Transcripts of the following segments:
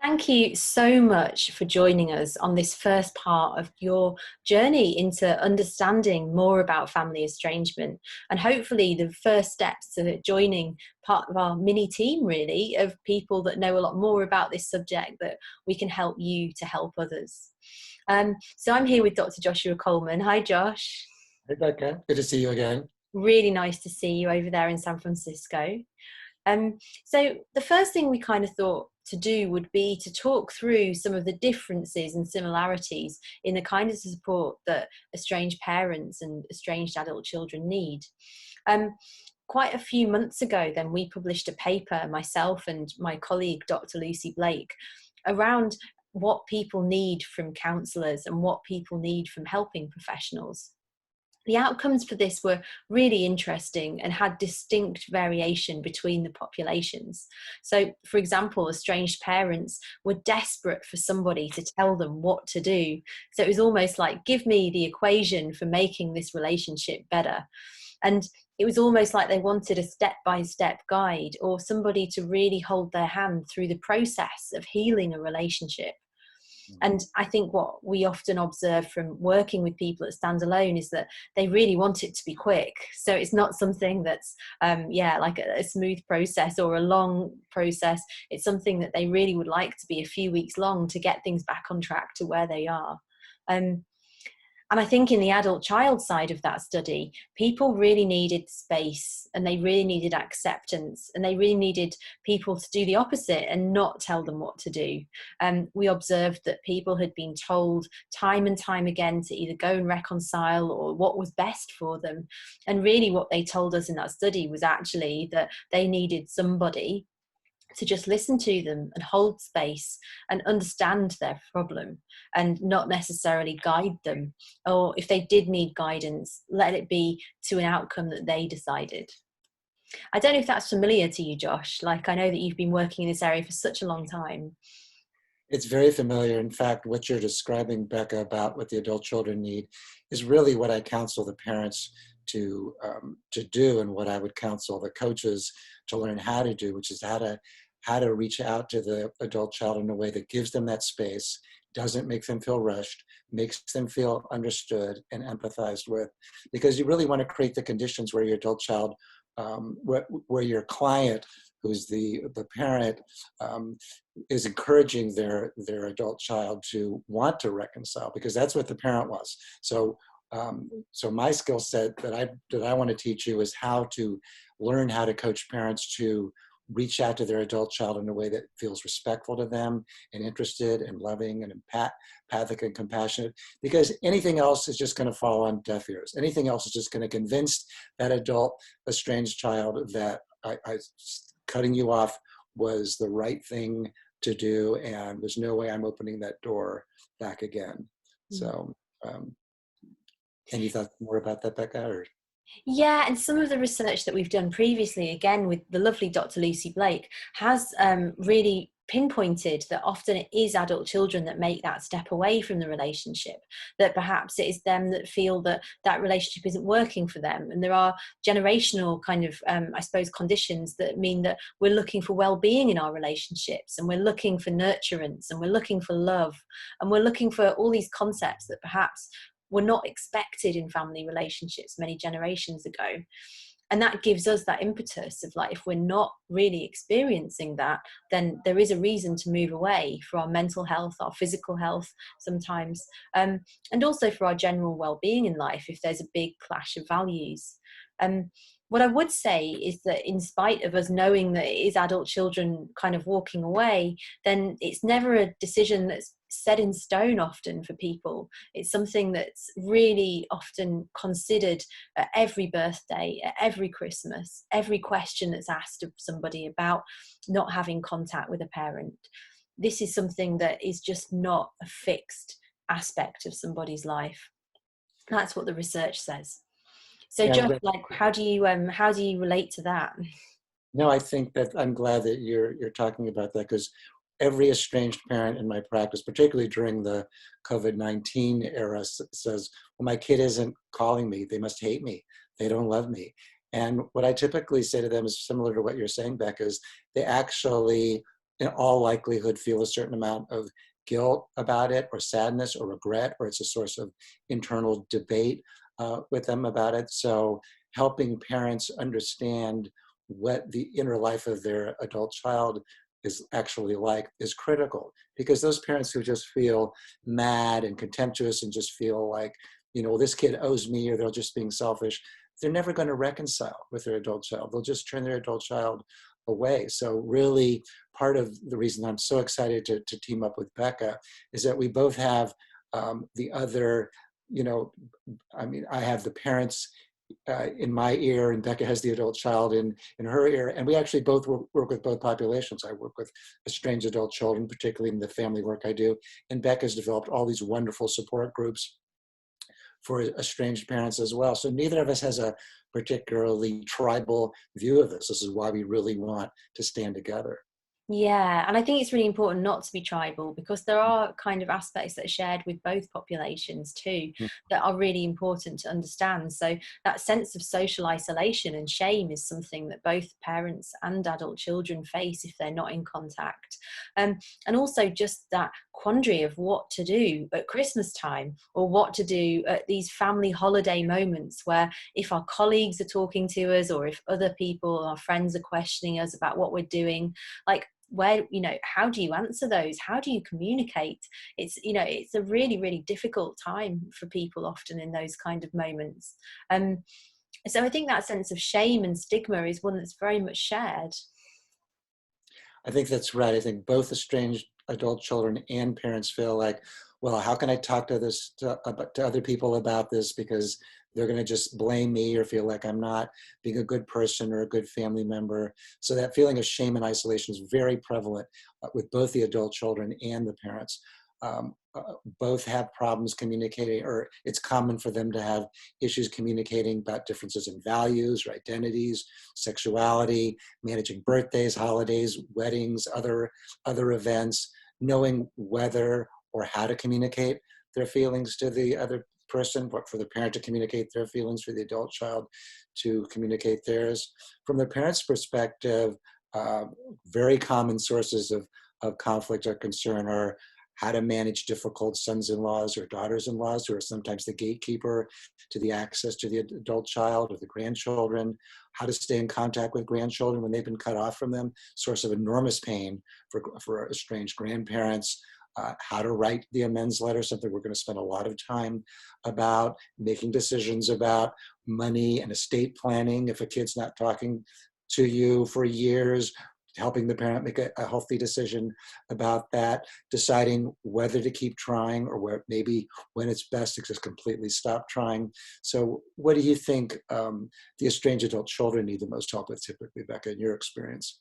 Thank you so much for joining us on this first part of your journey into understanding more about family estrangement, and hopefully the first steps to joining part of our mini team, really, of people that know a lot more about this subject that we can help you to help others. So I'm here with Dr. Joshua Coleman. Hi, Josh. Hey, Becca. Good to see you again. Really nice to see you over there in San Francisco. Um, so the first thing we kind of thought to do would be to talk through some of the differences and similarities in the kind of support that estranged parents and estranged adult children need. Quite a few months ago, then we published a paper, myself and my colleague, Dr. Lucy Blake, around what people need from counsellors and what people need from helping professionals. The outcomes for this were really interesting and had distinct variation between the populations. So, for example, estranged parents were desperate for somebody to tell them what to do. So it was almost like, give me the equation for making this relationship better. And it was almost like they wanted a step-by-step guide or somebody to really hold their hand through the process of healing a relationship. And I think what we often observe from working with people at Standalone is that they really want it to be quick. So it's not something that's, like a smooth process or a long process. It's something that they really would like to be a few weeks long to get things back on track to where they are. And I think in the adult child side of that study, people really needed space and they really needed acceptance and they really needed people to do the opposite and not tell them what to do. We observed that people had been told time and time again to either go and reconcile or what was best for them. And really what they told us in that study was actually that they needed somebody to just listen to them and hold space and understand their problem and not necessarily guide them. Or if they did need guidance, let it be to an outcome that they decided. I don't know if that's familiar to you, Josh. Like, I know that you've been working in this area for such a long time. It's very familiar. In fact, what you're describing, Becca, about what the adult children need is really what I counsel the parents to do, and what I would counsel the coaches to learn how to do, which is how to reach out to the adult child in a way that gives them that space, doesn't make them feel rushed, makes them feel understood and empathized with. Because you really want to create the conditions where your adult child, where your client, who's the parent, is encouraging their adult child to want to reconcile, because that's what the parent wants. So my skill set that I want to teach you is how to learn how to coach parents to reach out to their adult child in a way that feels respectful to them and interested and loving and empathic and compassionate, because anything else is just going to fall on deaf ears. Anything else is just going to convince that adult estranged child that cutting you off was the right thing to do, and there's no way I'm opening that door back again. So, any thoughts more about that, Becca? Or? Yeah, and some of the research that we've done previously, again with the lovely Dr. Lucy Blake, has really pinpointed that often it is adult children that make that step away from the relationship, that perhaps it is them that feel that that relationship isn't working for them. And there are generational kind of, I suppose, conditions that mean that we're looking for well-being in our relationships, and we're looking for nurturance, and we're looking for love, and we're looking for all these concepts that perhaps were not expected in family relationships many generations ago. And that gives us that impetus of like, if we're not really experiencing that, then there is a reason to move away for our mental health, our physical health sometimes, and also for our general well-being in life if there's a big clash of values. What I would say is that in spite of us knowing that it is adult children kind of walking away, then it's never a decision that's set in stone often for people. It's something that's really often considered at every birthday, at every Christmas, every question that's asked of somebody about not having contact with a parent. This is something that is just not a fixed aspect of somebody's life. That's what the research says. So Yeah, just like, how do you relate to that? no, I think that I'm glad that you're talking about that, because every estranged parent in my practice, particularly during the COVID-19 era, says, well, my kid isn't calling me. They must hate me. They don't love me. And what I typically say to them is similar to what you're saying, Beck, is they actually in all likelihood feel a certain amount of guilt about it, or sadness, or regret, or it's a source of internal debate with them about it. So helping parents understand what the inner life of their adult child is actually like is critical, because those parents who just feel mad and contemptuous and just feel like, this kid owes me, or they're just being selfish, they're never going to reconcile with their adult child. They'll just turn their adult child away. So really, part of the reason I'm so excited to team up with Becca is that we both have the other, I have the parents in my ear, and Becca has the adult child in her ear. And we actually both work with both populations. I work with estranged adult children, particularly in the family work I do. And Becca's developed all these wonderful support groups for estranged parents as well. So neither of us has a particularly tribal view of this. This is why we really want to stand together. Yeah, and I think it's really important not to be tribal, because there are kind of aspects that are shared with both populations too that are really important to understand. So that sense of social isolation and shame is something that both parents and adult children face if they're not in contact. And also just that quandary of what to do at Christmas time, or what to do at these family holiday moments where if our colleagues are talking to us, or if other people, our friends, are questioning us about what we're doing, like, where, how do you answer those? How do you communicate? It's a really, really difficult time for people often in those kind of moments. So I think that sense of shame and stigma is one that's very much shared. I think that's right. I think both estranged adult children and parents feel like, well, how can I talk to other people about this, because they're going to just blame me or feel like I'm not being a good person or a good family member. So that feeling of shame and isolation is very prevalent with both the adult children and the parents. Both have problems communicating, or it's common for them to have issues communicating about differences in values or identities, sexuality, managing birthdays, holidays, weddings, other events, knowing whether or how to communicate their feelings to the other person, but for the parent to communicate their feelings, for the adult child to communicate theirs. From the parent's perspective, very common sources of conflict or concern are how to manage difficult sons-in-laws or daughters-in-laws, who are sometimes the gatekeeper to the access to the adult child or the grandchildren, how to stay in contact with grandchildren when they've been cut off from them, source of enormous pain for estranged grandparents. How to write the amends letter, something we're going to spend a lot of time about, making decisions about money and estate planning if a kid's not talking to you for years, helping the parent make a healthy decision about that, deciding whether to keep trying or where maybe when it's best to just completely stop trying. So what do you think the estranged adult children need the most help with typically, Becca, in your experience?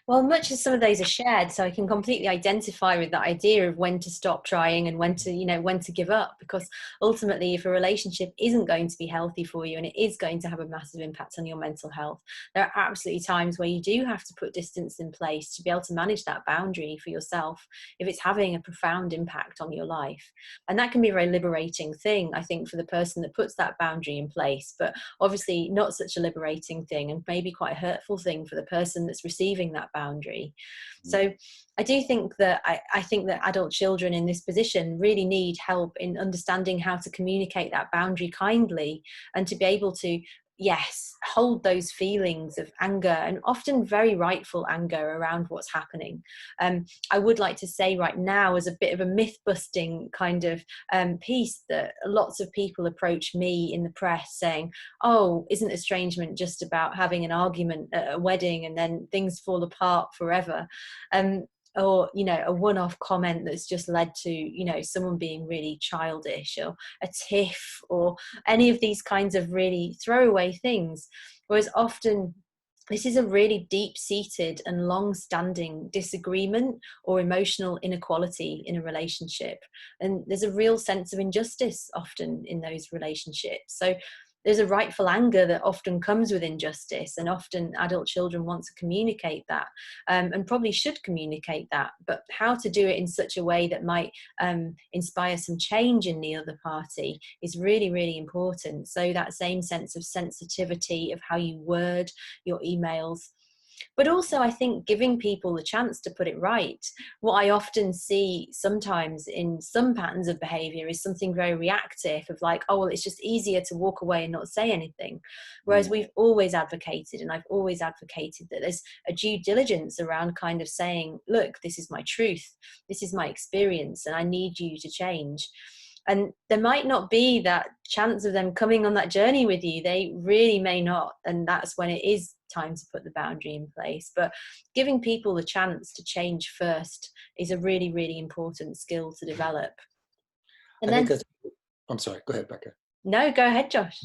Well, much as some of those are shared, so I can completely identify with that idea of when to stop trying and when to give up, because ultimately, if a relationship isn't going to be healthy for you and it is going to have a massive impact on your mental health, there are absolutely times where you do have to put distance in place to be able to manage that boundary for yourself if it's having a profound impact on your life. And that can be a very liberating thing, I think, for the person that puts that boundary in place, but obviously not such a liberating thing, and maybe quite a hurtful thing for the person that's receiving that boundary. So I do think that I think that adult children in this position really need help in understanding how to communicate that boundary kindly, and to be able to, yes, hold those feelings of anger, and often very rightful anger around what's happening. I would like to say right now, as a bit of a myth busting kind of piece, that lots of people approach me in the press saying, oh, isn't estrangement just about having an argument at a wedding and then things fall apart forever? Or a one-off comment that's just led to someone being really childish, or a tiff, or any of these kinds of really throwaway things. Whereas often this is a really deep-seated and long-standing disagreement or emotional inequality in a relationship, and there's a real sense of injustice often in those relationships. So there's a rightful anger that often comes with injustice, and often adult children want to communicate that, and probably should communicate that, but how to do it in such a way that might inspire some change in the other party is really, really important. So that same sense of sensitivity of how you word your emails, But also, I think giving people the chance to put it right. What I often see sometimes in some patterns of behavior is something very reactive of like, oh, well, it's just easier to walk away and not say anything. Whereas Mm. we've always advocated, and I've always advocated, that there's a due diligence around kind of saying, look, this is my truth, this is my experience, and I need you to change. And there might not be that chance of them coming on that journey with you. They really may not. And that's when it is time to put the boundary in place. But giving people the chance to change first is a really, really important skill to develop. And I think then, that's, I'm sorry, go ahead, Becca. no, go ahead, Josh.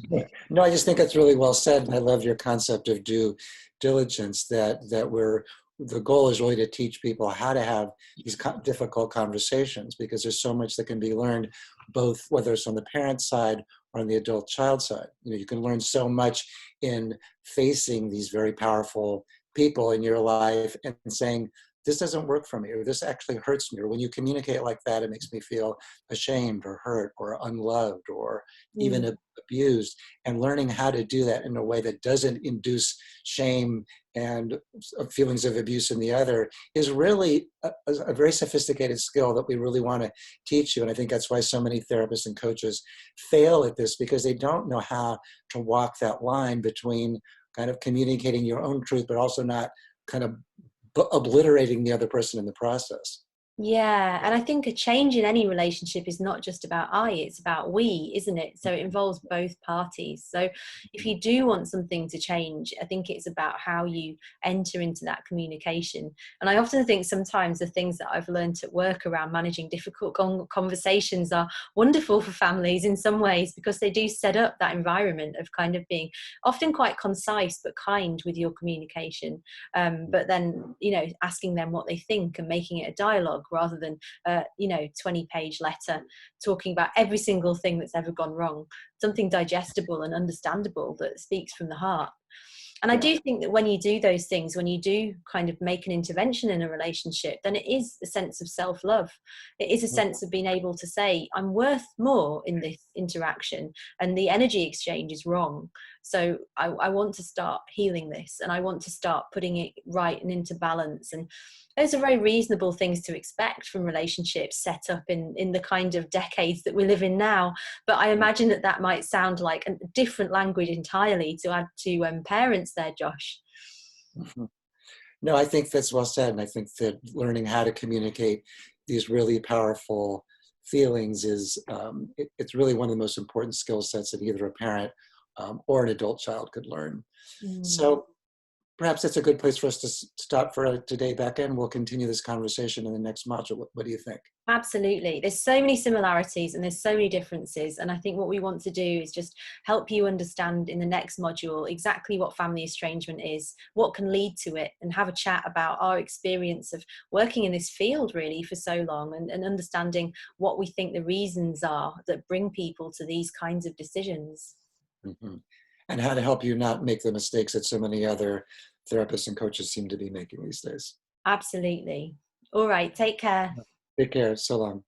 No, I just think that's really well said. And I love your concept of due diligence, that we're, the goal is really to teach people how to have these difficult conversations, because there's so much that can be learned, both whether it's on the parent side or on the adult child side. You know, you can learn so much in facing these very powerful people in your life and saying, this doesn't work for me, or this actually hurts me, or when you communicate like that, it makes me feel ashamed or hurt or unloved or even Mm. abused, and learning how to do that in a way that doesn't induce shame and feelings of abuse in the other is really a very sophisticated skill that we really want to teach you. And I think that's why so many therapists and coaches fail at this, because they don't know how to walk that line between kind of communicating your own truth, but also not kind of obliterating the other person in the process. Yeah, and I think a change in any relationship is not just about I, it's about we, isn't it? So it involves both parties. So if you do want something to change, I think it's about how you enter into that communication. And I often think sometimes the things that I've learned at work around managing difficult conversations are wonderful for families in some ways, because they do set up that environment of kind of being often quite concise but kind with your communication. But then, asking them what they think and making it a dialogue rather than 20-page letter talking about every single thing that's ever gone wrong, something digestible and understandable that speaks from the heart. And I Yeah. do think that when you do those things, when you do kind of make an intervention in a relationship, then it is a sense of self-love. It is a sense of being able to say, I'm worth more in this interaction, and the energy exchange is wrong. So I want to start healing this, and I want to start putting it right and into balance. And those are very reasonable things to expect from relationships set up in the kind of decades that we live in now. But I imagine that might sound like a different language entirely to add to parents there, Josh. Mhm. No, I think that's well said. And I think that learning how to communicate these really powerful feelings is, it's really one of the most important skill sets that either a parent or an adult child could learn. Mm. So perhaps that's a good place for us to stop for today, Becca, and we'll continue this conversation in the next module. What do you think? Absolutely. There's so many similarities and there's so many differences. And I think what we want to do is just help you understand in the next module exactly what family estrangement is, what can lead to it, and have a chat about our experience of working in this field really for so long, and understanding what we think the reasons are that bring people to these kinds of decisions. Mhm. And how to help you not make the mistakes that so many other therapists and coaches seem to be making these days. Absolutely. All right. Take care. Take care. So long.